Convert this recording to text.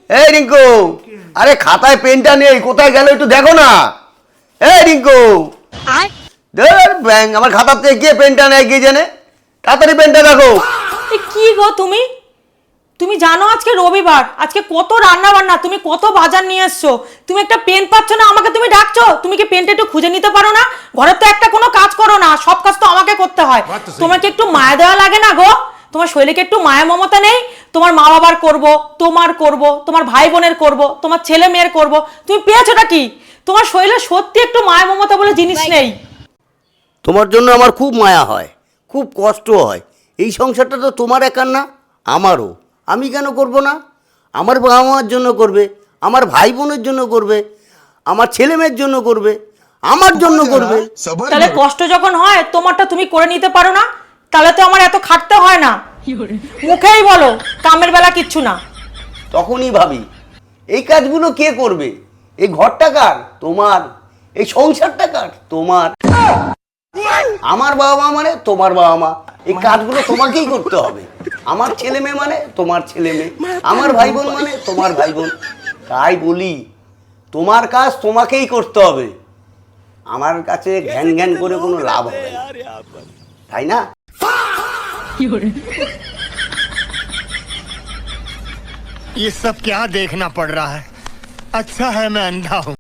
এই রিঙ্কু, আরে খাতায় পেনটা নেই, কোথায় গেল একটু দেখো না। এই রিঙ্কু, ধর ব্যাং, আমার খাতার থেকে গিয়ে পেনটা নেয় কে জানে, তাড়াতাড়ি পেনটা দেখো। কি গো তুমি তুমি জানো আজকে রবিবার, আজকে কত রান্না বান্না, তুমি কত বাজার নিয়ে এসছো, তুমি একটা পেন পাচ্ছ না, আমাকে তুমি ডাকছো? তুমি কি পেনটা একটু খুঁজে নিতে পারো না? ঘরে তো একটা কোনো কাজ করো না, সব কাজ তো আমাকে করতে হয়। তোমাকে একটু মায়া দেওয়া লাগে না গো? তোমার শরীরে একটু মায়া মমতা নেই? তোমার মা বাবার করব, তোমার করব, তোমার ভাই বোনের করব, তোমার ছেলে মেয়ের করব, তুমি পেয়েছোটা কি? তোমার শরীরে সত্যি একটু মায়া মমতা বলে জিনিস নেই। তোমার জন্য আমার খুব মায়া হয়, খুব কষ্ট হয়। এই সংসারটা তো তোমার একার না, আমারও। আমি কেন করব না? আমার বাবা মার জন্য করবে, আমার ভাই বোনের জন্য করবে, আমার ছেলে মেয়ের জন্য করবে, আমার জন্য করবে। তাহলে কষ্ট যখন হয় তোমারটা তুমি করে নিতে পারো না? তাহলে তো আমার এত খাটতে হয় না। মুখেই বলো কামের বেলা কিচ্ছু না। তখনই ভাবি এই কাজগুলো কে করবে? এই ঘরটা কার? তোমার। এই সংসারটা কার? তোমার। আমার বাবা মা মানে তোমার বাবা মা, এই কাজগুলো তোমাকেই করতে হবে। আমার ছেলে মেয়ে মানে তোমার ছেলে মেয়ে, আমার ভাই বোন মানে তোমার ভাই বোন। তাই বলি তোমার কাজ তোমাকেই করতে হবে, আমার কাছে ঘ্যান ঘ্যান করে কোনো লাভ হবে না, তাই না? ये सब क्या देखना पड़ रहा है? अच्छा है मैं अंधा हूँ।